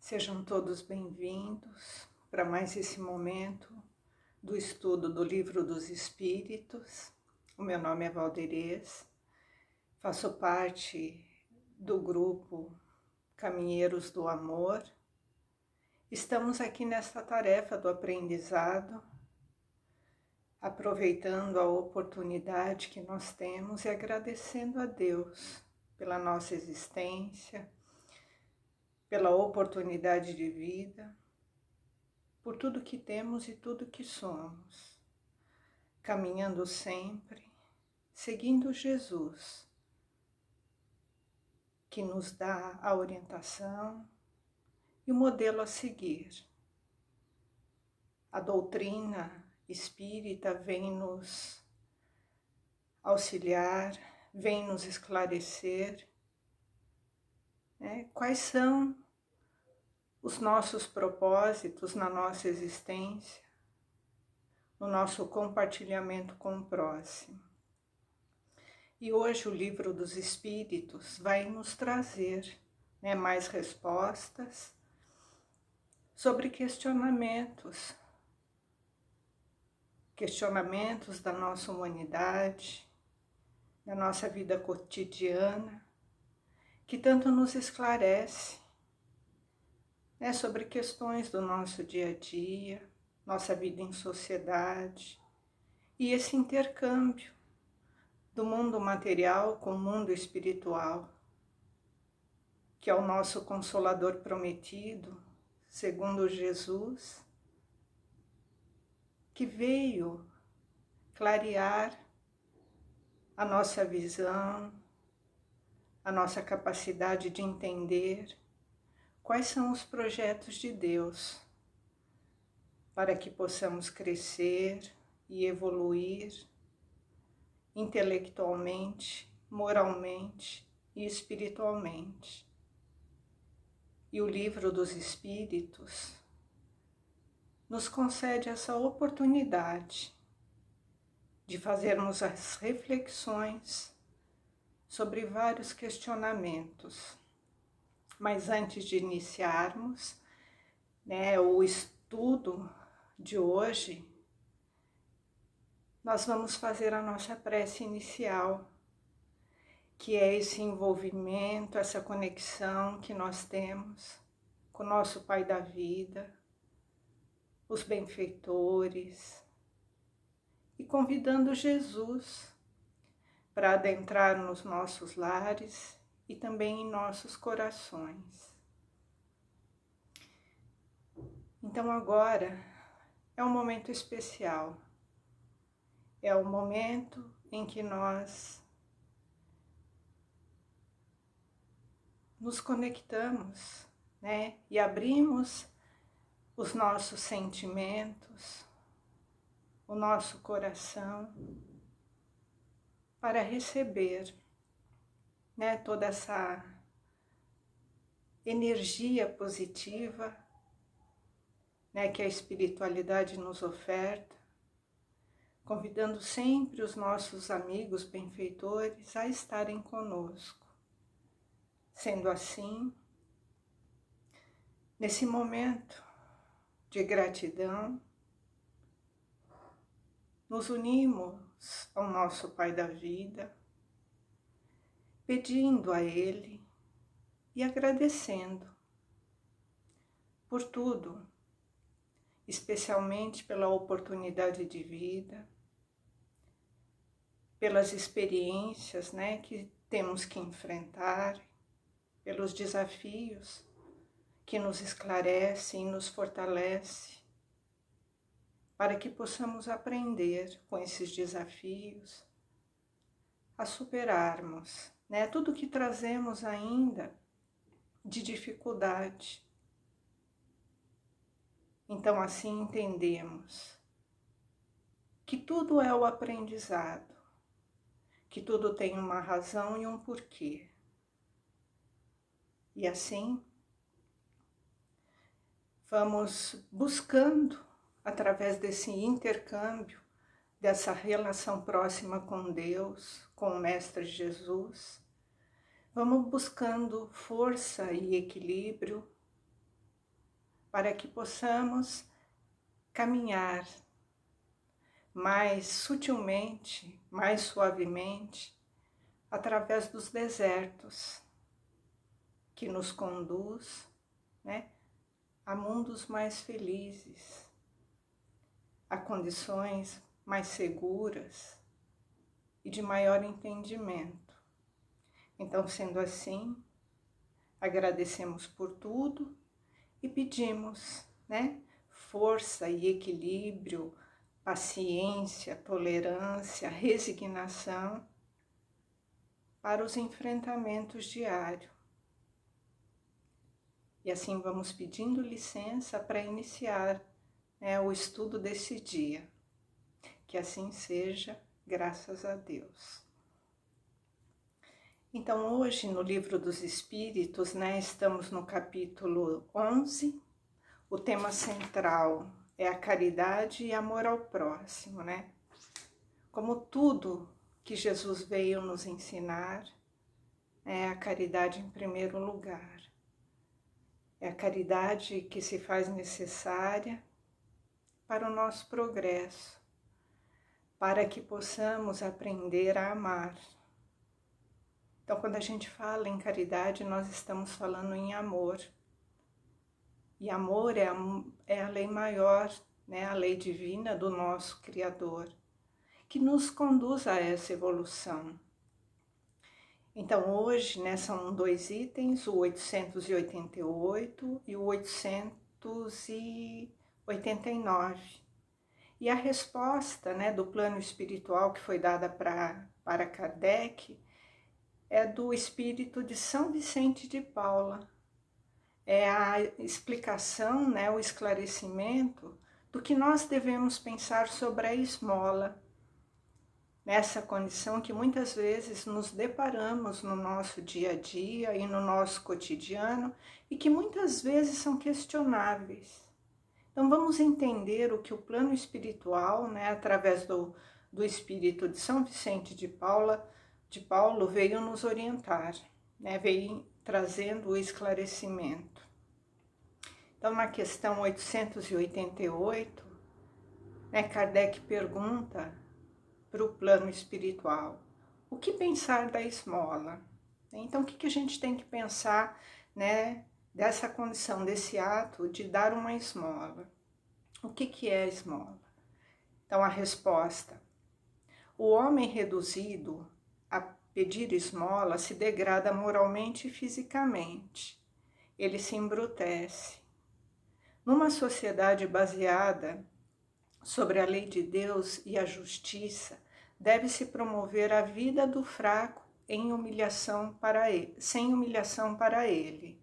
Sejam todos bem-vindos para mais esse momento do estudo do Livro dos Espíritos. O meu nome é Valderez, faço parte do grupo Caminheiros do Amor. Estamos aqui nesta tarefa do aprendizado, aproveitando a oportunidade que nós temos e agradecendo a Deus pela nossa existência, pela oportunidade de vida, por tudo que temos e tudo que somos, caminhando sempre, seguindo Jesus, que nos dá a orientação e o modelo a seguir. A doutrina espírita vem nos auxiliar, vem nos esclarecer, quais são os nossos propósitos na nossa existência, no nosso compartilhamento com o próximo. E hoje o Livro dos Espíritos vai nos trazer mais respostas sobre questionamentos da nossa humanidade, da nossa vida cotidiana, que tanto nos esclarece, sobre questões do nosso dia a dia, nossa vida em sociedade e esse intercâmbio do mundo material com o mundo espiritual, que é o nosso Consolador prometido, segundo Jesus, que veio clarear a nossa visão, a nossa capacidade de entender quais são os projetos de Deus para que possamos crescer e evoluir intelectualmente, moralmente e espiritualmente. E o Livro dos Espíritos nos concede essa oportunidade de fazermos as reflexões sobre vários questionamentos. Mas antes de iniciarmos o estudo de hoje, nós vamos fazer a nossa prece inicial, que é esse envolvimento, essa conexão que nós temos com o nosso Pai da vida, os benfeitores, e convidando Jesus para adentrar nos nossos lares e também em nossos corações. Então agora é um momento especial, é o momento em que nós nos conectamos, e abrimos os nossos sentimentos, o nosso coração, para receber toda essa energia positiva que a espiritualidade nos oferta, convidando sempre os nossos amigos benfeitores a estarem conosco. Sendo assim, nesse momento de gratidão, nos unimos ao nosso Pai da vida, pedindo a Ele e agradecendo por tudo, especialmente pela oportunidade de vida, pelas experiências que temos que enfrentar, pelos desafios que nos esclarecem e nos fortalecem, para que possamos aprender com esses desafios a superarmos tudo que trazemos ainda de dificuldade. Então assim entendemos que tudo é o aprendizado, que tudo tem uma razão e um porquê. E assim vamos buscando, através desse intercâmbio, dessa relação próxima com Deus, com o Mestre Jesus, vamos buscando força e equilíbrio para que possamos caminhar mais sutilmente, mais suavemente, através dos desertos que nos conduz, né, a mundos mais felizes, a condições mais seguras e de maior entendimento. Então, sendo assim, agradecemos por tudo e pedimos, né, força e equilíbrio, paciência, tolerância, resignação para os enfrentamentos diários. E assim vamos pedindo licença para iniciar, né, o estudo desse dia. Que assim seja, graças a Deus. Então hoje no Livro dos Espíritos, né, estamos no capítulo 11, o tema central é a caridade e amor ao próximo, né? Como tudo que Jesus veio nos ensinar, é a caridade em primeiro lugar. É a caridade que se faz necessária para o nosso progresso, para que possamos aprender a amar. Então, quando a gente fala em caridade, nós estamos falando em amor. E amor é a lei maior, né? A lei divina do nosso Criador, que nos conduz a essa evolução. Então, hoje, né, são 2 itens, o 888 e o 889. E a resposta, né, do plano espiritual que foi dada para Kardec é do espírito de São Vicente de Paula. É a explicação, né, o esclarecimento do que nós devemos pensar sobre a esmola, nessa condição que muitas vezes nos deparamos no nosso dia a dia e no nosso cotidiano e que muitas vezes são questionáveis. Então vamos entender o que o plano espiritual, né, através do espírito de São Vicente de Paulo veio nos orientar, né, veio trazendo o esclarecimento. Então na questão 888, né, Kardec pergunta para o plano espiritual: o que pensar da esmola? Então, o que a gente tem que pensar, né, dessa condição, desse ato de dar uma esmola? O que é a esmola? Então, a resposta: o homem reduzido a pedir esmola se degrada moralmente e fisicamente. Ele se embrutece. Numa sociedade baseada sobre a lei de Deus e a justiça, deve-se promover a vida do fraco sem humilhação para ele.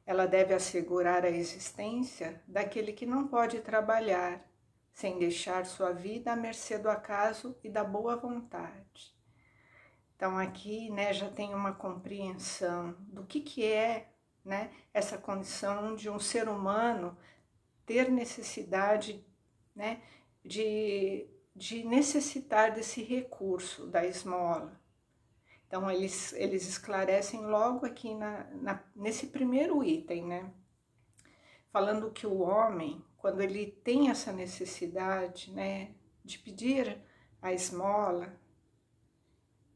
Ela deve assegurar a existência daquele que não pode trabalhar, sem deixar sua vida à mercê do acaso e da boa vontade. Então aqui, né, já tem uma compreensão do que é, né, essa condição de um ser humano ter necessidade, né, de necessitar desse recurso da esmola. Então eles esclarecem logo aqui nesse primeiro item, né, falando que o homem, quando ele tem essa necessidade, né, de pedir a esmola,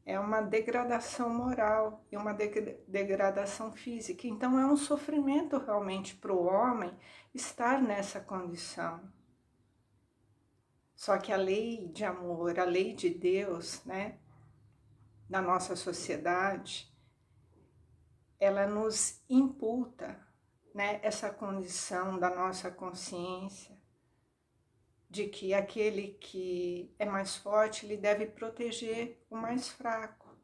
é uma degradação moral e uma degradação física. Então é um sofrimento realmente para o homem estar nessa condição. Só que a lei de amor, a lei de Deus, né, da nossa sociedade, ela nos imputa, né, essa condição da nossa consciência de que aquele que é mais forte, ele deve proteger o mais fraco,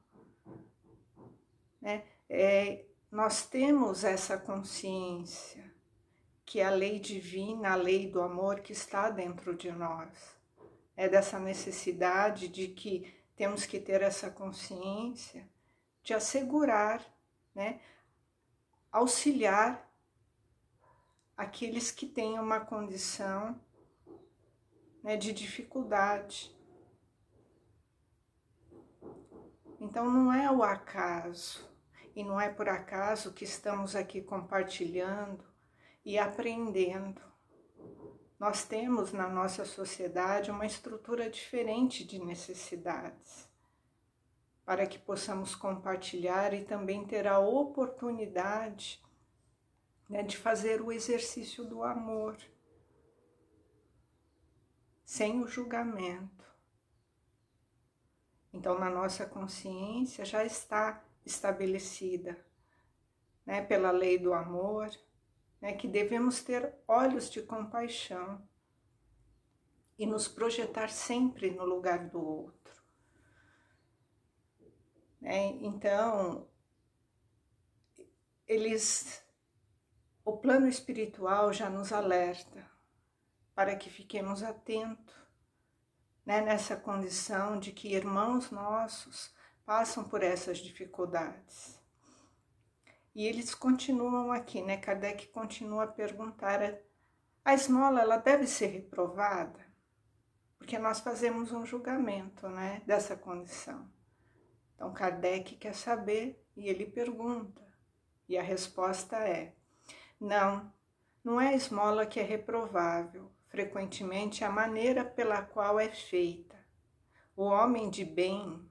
né? Nós temos essa consciência que a lei divina, a lei do amor que está dentro de nós, é dessa necessidade de que temos que ter essa consciência de assegurar, né, auxiliar aqueles que têm uma condição, né, de dificuldade. Então não é o acaso, e não é por acaso que estamos aqui compartilhando e aprendendo. Nós temos na nossa sociedade uma estrutura diferente de necessidades, para que possamos compartilhar e também ter a oportunidade, né, de fazer o exercício do amor, sem o julgamento. Então, na nossa consciência já está estabelecida, né, pela lei do amor, né, que devemos ter olhos de compaixão e nos projetar sempre no lugar do outro. Então, o plano espiritual já nos alerta para que fiquemos atentos, né, nessa condição de que irmãos nossos passam por essas dificuldades. E eles continuam aqui, né? Kardec continua a perguntar, a esmola ela deve ser reprovada? Porque nós fazemos um julgamento, né, dessa condição. Então Kardec quer saber e ele pergunta. E a resposta é, não é a esmola que é reprovável, frequentemente a maneira pela qual é feita. O homem de bem,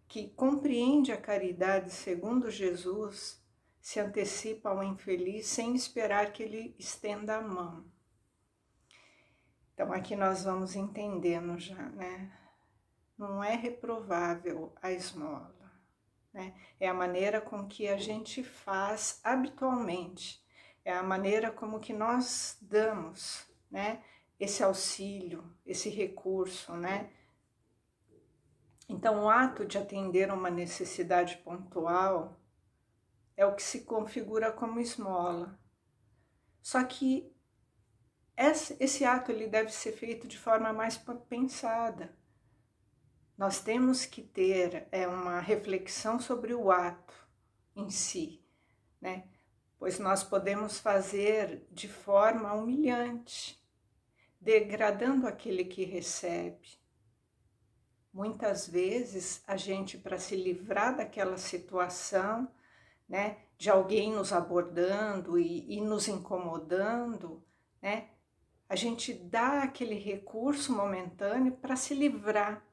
que compreende a caridade segundo Jesus, se antecipa ao infeliz sem esperar que ele estenda a mão. Então aqui nós vamos entendendo já, né? Não é reprovável a esmola, né? É a maneira com que a gente faz habitualmente, é a maneira como que nós damos, né, esse auxílio, esse recurso, né? Então o ato de atender uma necessidade pontual é o que se configura como esmola. Só que esse ato ele deve ser feito de forma mais pensada. Nós temos que ter uma reflexão sobre o ato em si, né? Pois nós podemos fazer de forma humilhante, degradando aquele que recebe. Muitas vezes a gente, para se livrar daquela situação, né, de alguém nos abordando e nos incomodando, né, a gente dá aquele recurso momentâneo para se livrar,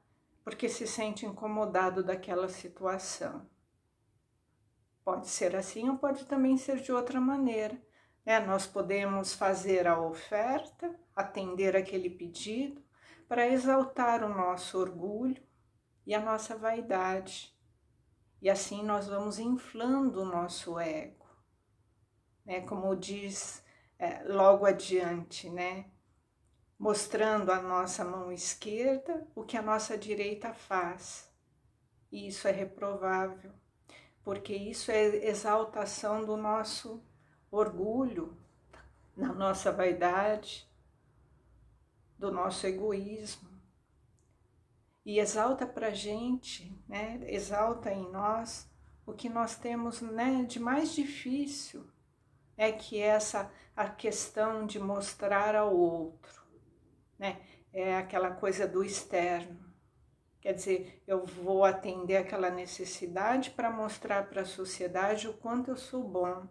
porque se sente incomodado daquela situação. Pode ser assim ou pode também ser de outra maneira, né? Nós podemos fazer a oferta, atender aquele pedido, para exaltar o nosso orgulho e a nossa vaidade. E assim nós vamos inflando o nosso ego, né? Como diz logo adiante, né? Mostrando a nossa mão esquerda o que a nossa direita faz. E isso é reprovável, porque isso é exaltação do nosso orgulho, da nossa vaidade, do nosso egoísmo. E exalta para a gente, né? Exalta em nós o que nós temos, né, de mais difícil, que é a questão de mostrar ao outro, né? É aquela coisa do externo. Quer dizer, eu vou atender aquela necessidade para mostrar para a sociedade o quanto eu sou bom,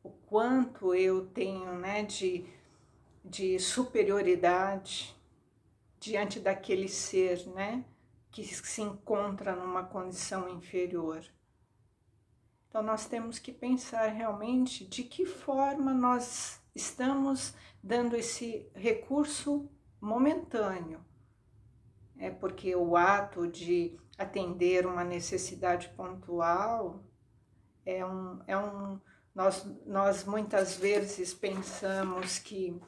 o quanto eu tenho, né, de superioridade diante daquele ser, né, que se encontra numa condição inferior. Então nós temos que pensar realmente de que forma nós estamos dando esse recurso momentâneo. Porque o ato de atender uma necessidade pontual nós muitas vezes pensamos que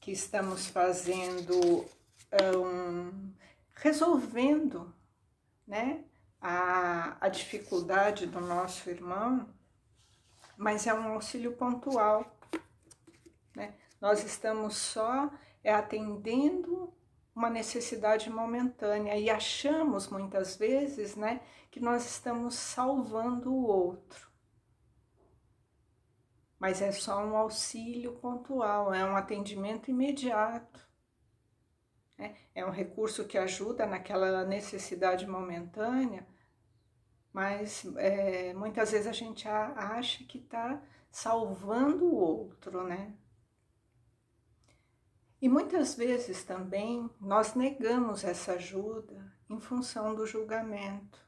estamos fazendo, resolvendo, né, a dificuldade do nosso irmão, mas é um auxílio pontual, né? Nós estamos só atendendo uma necessidade momentânea e achamos muitas vezes, né, que nós estamos salvando o outro. Mas é só um auxílio pontual, é um atendimento imediato. É um recurso que ajuda naquela necessidade momentânea, mas muitas vezes a gente acha que está salvando o outro, né? E muitas vezes também nós negamos essa ajuda em função do julgamento.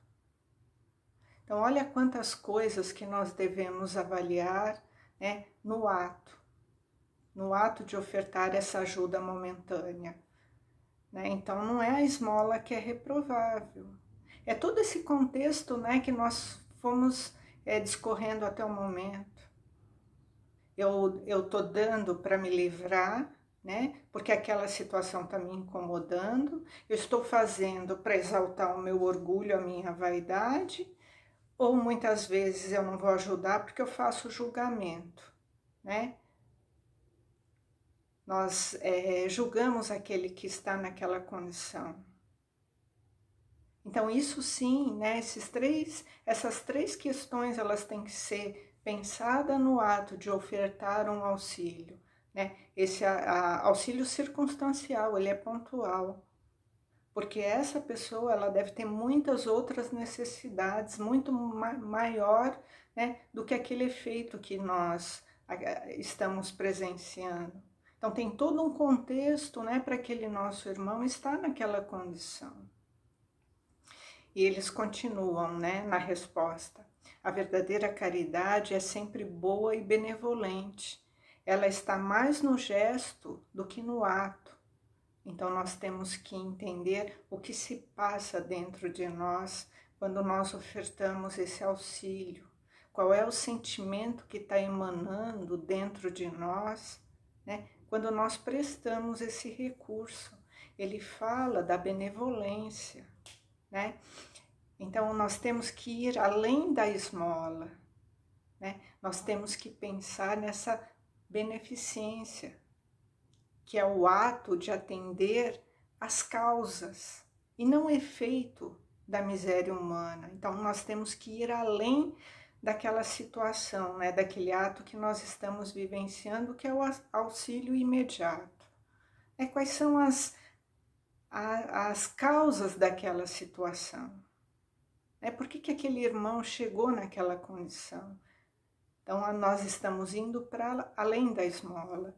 Então, olha quantas coisas que nós devemos avaliar, né, no ato de ofertar essa ajuda momentânea. Né? Então, não é a esmola que é reprovável. É todo esse contexto, né, que nós fomos discorrendo até o momento. Eu estou dando para me livrar, né, porque aquela situação está me incomodando. Eu estou fazendo para exaltar o meu orgulho, a minha vaidade. Ou muitas vezes eu não vou ajudar porque eu faço julgamento, né? Nós julgamos aquele que está naquela condição. Então isso sim, né? Essas três questões elas têm que ser pensadas no ato de ofertar um auxílio, né? Esse auxílio circunstancial, ele é pontual. Porque essa pessoa ela deve ter muitas outras necessidades, muito maior, né, do que aquele efeito que nós estamos presenciando. Então tem todo um contexto, né, para aquele nosso irmão estar naquela condição. E eles continuam, né, na resposta. A verdadeira caridade é sempre boa e benevolente. Ela está mais no gesto do que no ato. Então, nós temos que entender o que se passa dentro de nós quando nós ofertamos esse auxílio. Qual é o sentimento que está emanando dentro de nós, né? Quando nós prestamos esse recurso. Ele fala da benevolência, né? Então, nós temos que ir além da esmola, né? Nós temos que pensar nessa beneficência, que é o ato de atender às causas e não o efeito da miséria humana. Então, nós temos que ir além daquela situação, né, daquele ato que nós estamos vivenciando, que é o auxílio imediato. Quais são as causas daquela situação? Por que aquele irmão chegou naquela condição? Então, nós estamos indo para além da esmola.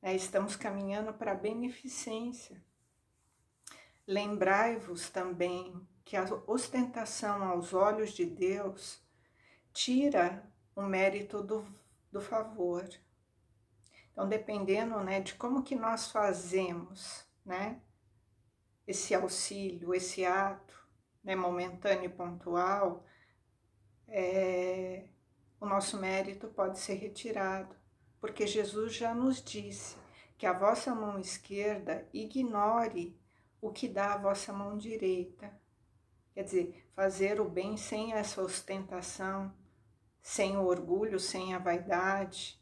Estamos caminhando para a beneficência. Lembrai-vos também que a ostentação aos olhos de Deus tira o mérito do favor. Então, dependendo, né, de como que nós fazemos, né, esse auxílio, esse ato, né, momentâneo e pontual, o nosso mérito pode ser retirado. Porque Jesus já nos disse que a vossa mão esquerda ignore o que dá a vossa mão direita. Quer dizer, fazer o bem sem essa ostentação, sem o orgulho, sem a vaidade,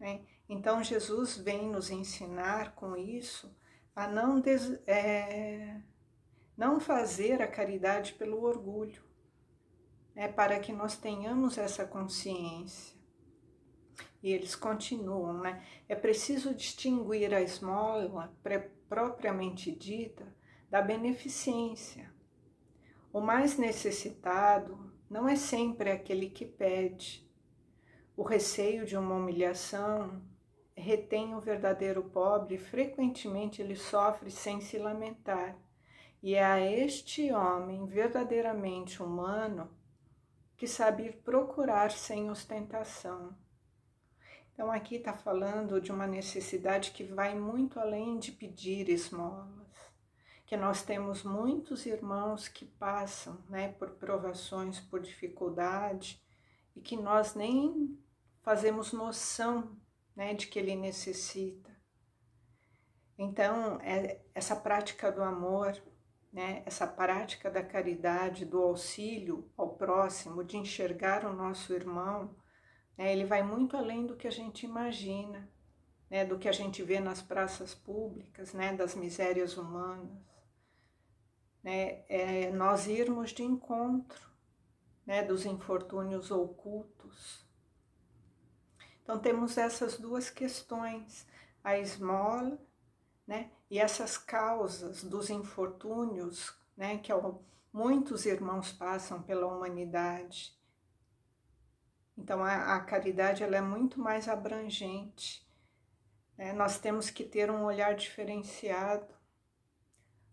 né? Então Jesus vem nos ensinar com isso a não fazer a caridade pelo orgulho, né? Para que nós tenhamos essa consciência. E eles continuam, né? É preciso distinguir a esmola propriamente dita da beneficência. O mais necessitado não é sempre aquele que pede. O receio de uma humilhação retém o verdadeiro pobre e frequentemente ele sofre sem se lamentar. E é a este homem verdadeiramente humano que sabe ir procurar sem ostentação. Então aqui está falando de uma necessidade que vai muito além de pedir esmolas, que nós temos muitos irmãos que passam, né, por provações, por dificuldade, e que nós nem fazemos noção, né, de que ele necessita. Então, essa prática do amor, né, essa prática da caridade, do auxílio ao próximo, de enxergar o nosso irmão, ele vai muito além do que a gente imagina, né, do que a gente vê nas praças públicas, né, das misérias humanas. Nós irmos de encontro, né, dos infortúnios ocultos. Então temos essas duas questões, a esmola, né, e essas causas dos infortúnios, né, que é muitos irmãos passam pela humanidade. Então a caridade ela é muito mais abrangente. Nós temos que ter um olhar diferenciado,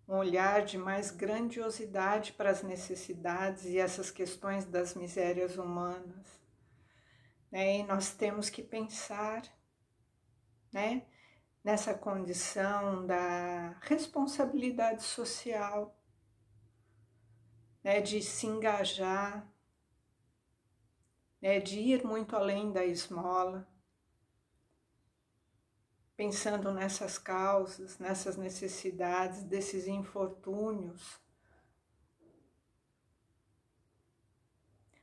um olhar de mais grandiosidade para as necessidades e essas questões das misérias humanas. E nós temos que pensar, nessa condição da responsabilidade social, de se engajar, de ir muito além da esmola, pensando nessas causas, nessas necessidades, desses infortúnios.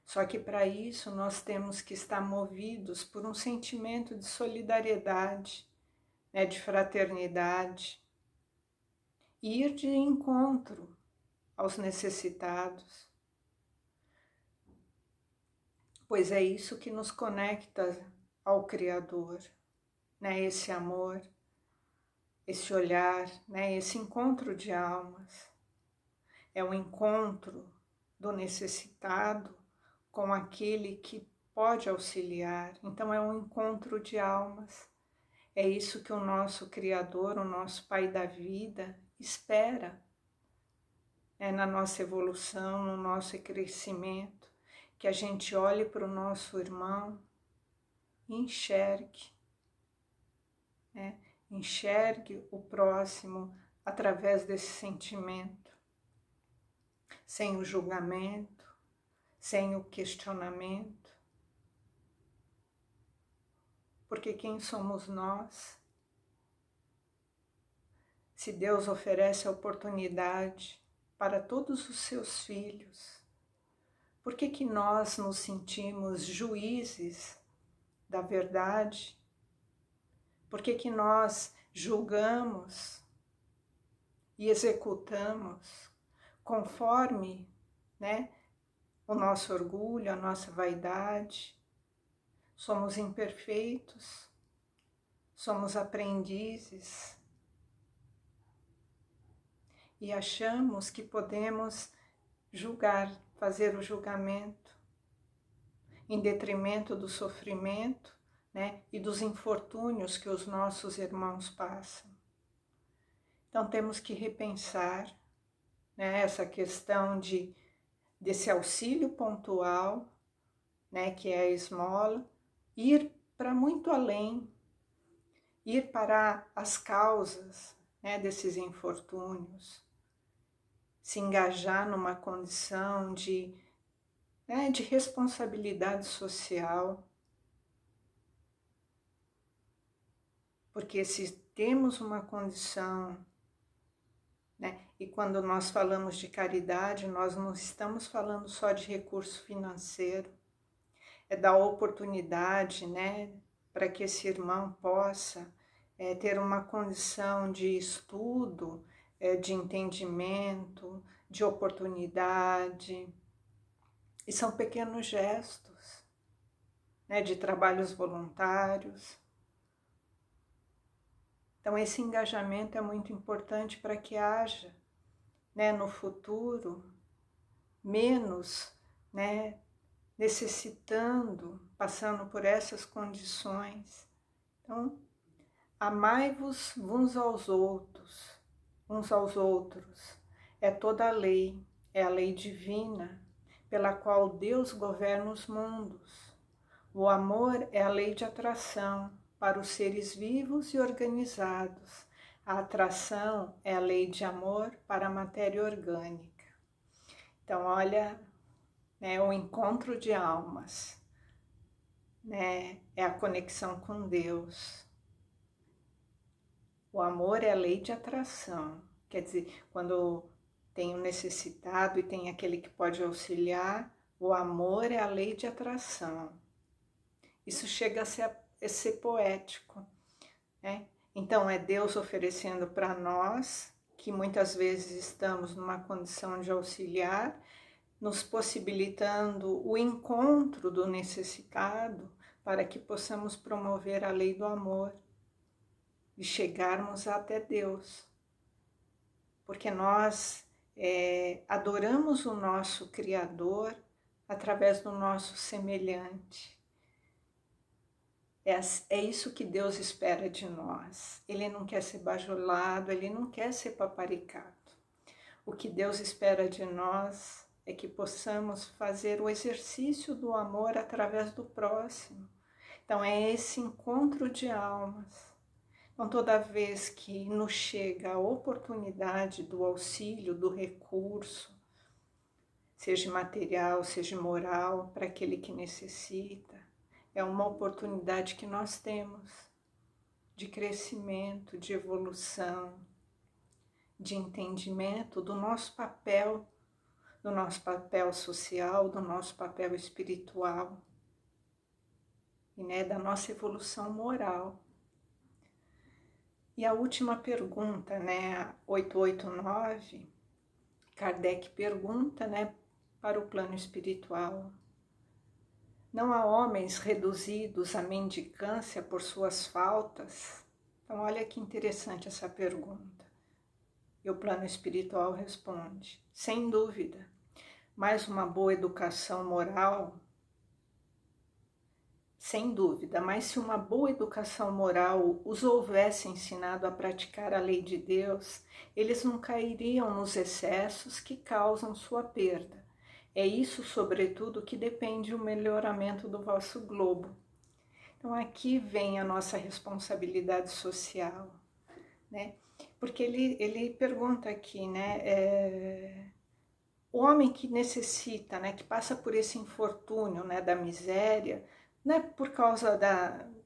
Só que para isso nós temos que estar movidos por um sentimento de solidariedade, de fraternidade, e ir de encontro aos necessitados, pois é isso que nos conecta ao Criador, esse amor, esse olhar, esse encontro de almas. É o encontro do necessitado com aquele que pode auxiliar. Então é um encontro de almas. É isso que o nosso Criador, o nosso Pai da vida, espera na nossa evolução, no nosso crescimento, que a gente olhe para o nosso irmão e enxergue o próximo através desse sentimento, sem o julgamento, sem o questionamento. Porque quem somos nós? Se Deus oferece a oportunidade para todos os seus filhos, por que nós nos sentimos juízes da verdade? Por que nós julgamos e executamos conforme o nosso orgulho, a nossa vaidade? Somos imperfeitos, somos aprendizes e achamos que podemos julgar, fazer o julgamento em detrimento do sofrimento e dos infortúnios que os nossos irmãos passam. Então temos que repensar essa questão desse auxílio pontual, que é a esmola, ir para muito além, ir para as causas desses infortúnios, se engajar numa condição de responsabilidade social, porque se temos uma condição, e quando nós falamos de caridade, nós não estamos falando só de recurso financeiro, é dar oportunidade, para que esse irmão possa ter uma condição de estudo, de entendimento, de oportunidade. E são pequenos gestos, de trabalhos voluntários. Então esse engajamento é muito importante para que haja, no futuro, menos, necessitando, passando por essas condições. Então, amai-vos uns aos outros, é toda a lei, é a lei divina, pela qual Deus governa os mundos. O amor é a lei de atração para os seres vivos e organizados. A atração é a lei de amor para a matéria orgânica. Então, olha, o encontro de almas, é a conexão com Deus. O amor é a lei de atração. Quer dizer, quando tem o necessitado e tem aquele que pode auxiliar, o amor é a lei de atração. Isso chega a ser poético, Então é Deus oferecendo para nós, que muitas vezes estamos numa condição de auxiliar, nos possibilitando o encontro do necessitado para que possamos promover a lei do amor e chegarmos até Deus. Porque nós adoramos o nosso Criador através do nosso semelhante. É isso que Deus espera de nós. Ele não quer ser bajulado, Ele não quer ser paparicado. O que Deus espera de nós é que possamos fazer o exercício do amor através do próximo. Então é esse encontro de almas. Então toda vez que nos chega a oportunidade do auxílio, do recurso, seja material, seja moral, para aquele que necessita, é uma oportunidade que nós temos de crescimento, de evolução, de entendimento do nosso papel social, do nosso papel espiritual e, né, da nossa evolução moral. E a última pergunta, né, 889, Kardec pergunta, né, para o plano espiritual: não há homens reduzidos à mendicância por suas faltas? Então, olha que interessante essa pergunta. E o plano espiritual responde: sem dúvida, mas uma boa educação moral, sem dúvida, mas se uma boa educação moral os houvesse ensinado a praticar a lei de Deus, eles não cairiam nos excessos que causam sua perda. É isso, sobretudo, que depende o melhoramento do vosso globo. Então aqui vem a nossa responsabilidade social, né? Porque ele pergunta aqui, né? O homem que necessita, né, que passa por esse infortúnio, né, da miséria, não é por causa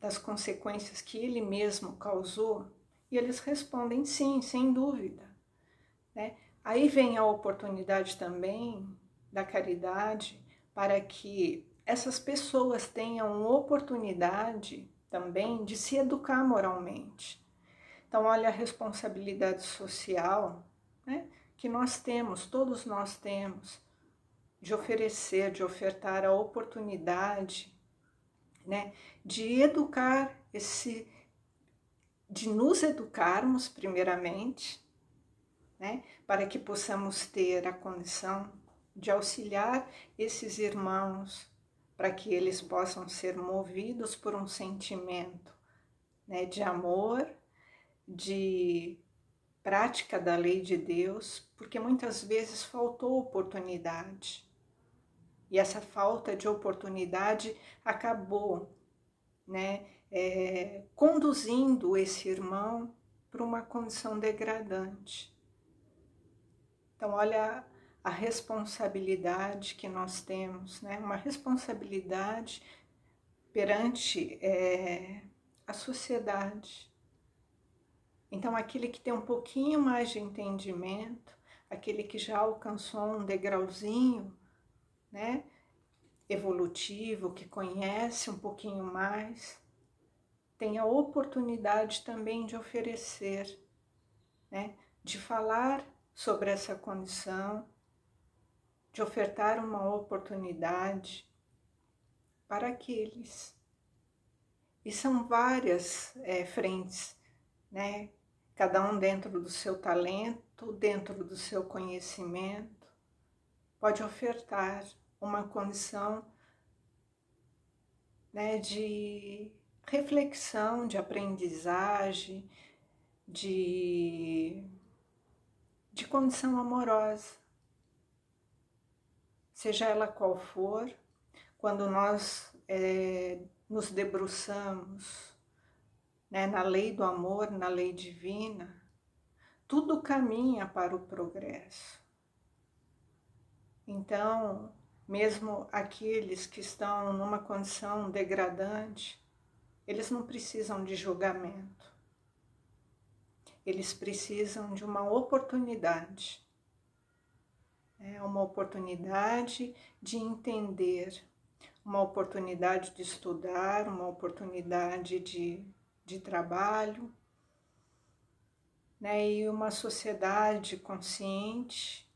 das consequências que ele mesmo causou? E eles respondem sim, sem dúvida, né? Aí vem a oportunidade também da caridade para que essas pessoas tenham oportunidade também de se educar moralmente. Então, olha a responsabilidade social, né, que nós temos, todos nós temos, de oferecer, de ofertar a oportunidade, né, de educar de nos educarmos primeiramente, né, para que possamos ter a condição de auxiliar esses irmãos, para que eles possam ser movidos por um sentimento, né, de amor, de prática da lei de Deus, porque muitas vezes faltou oportunidade. E essa falta de oportunidade acabou, né, conduzindo esse irmão para uma condição degradante. Então, olha a responsabilidade que nós temos, né? Uma responsabilidade perante a sociedade. Então, aquele que tem um pouquinho mais de entendimento, aquele que já alcançou um degrauzinho, né, evolutivo, que conhece um pouquinho mais, tem a oportunidade também de oferecer, né, de falar sobre essa condição, de ofertar uma oportunidade para aqueles. E são várias frentes, né? Cada um dentro do seu talento, dentro do seu conhecimento, pode ofertar uma condição, né, de reflexão, de aprendizagem, de condição amorosa. Seja ela qual for, quando nós nos debruçamos, né, na lei do amor, na lei divina, tudo caminha para o progresso. Então, mesmo aqueles que estão numa condição degradante, eles não precisam de julgamento. Eles precisam de uma oportunidade. Uma oportunidade de entender, uma oportunidade de estudar, uma oportunidade de trabalho, né? E uma sociedade consciente,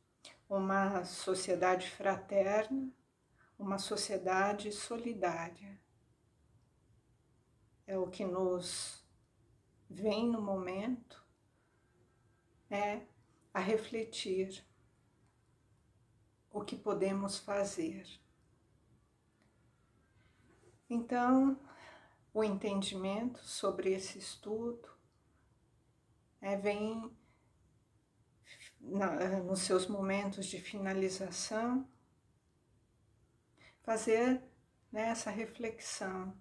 uma sociedade fraterna, uma sociedade solidária. É o que nos vem no momento, a refletir. o que podemos fazer. Então, o entendimento sobre esse estudo vem nos seus momentos de finalização, fazer essa reflexão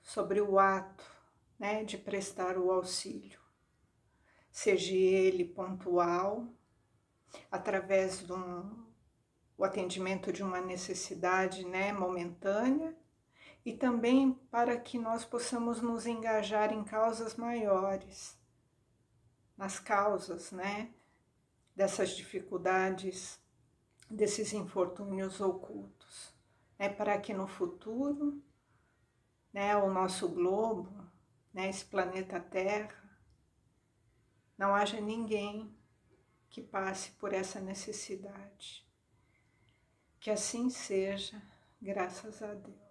sobre o ato de prestar o auxílio, seja ele pontual, através do atendimento de uma necessidade momentânea, e também para que nós possamos nos engajar em causas maiores, nas causas dessas dificuldades, desses infortúnios ocultos, para que no futuro o nosso globo, esse planeta Terra, não haja ninguém que passe por essa necessidade. Que assim seja, graças a Deus.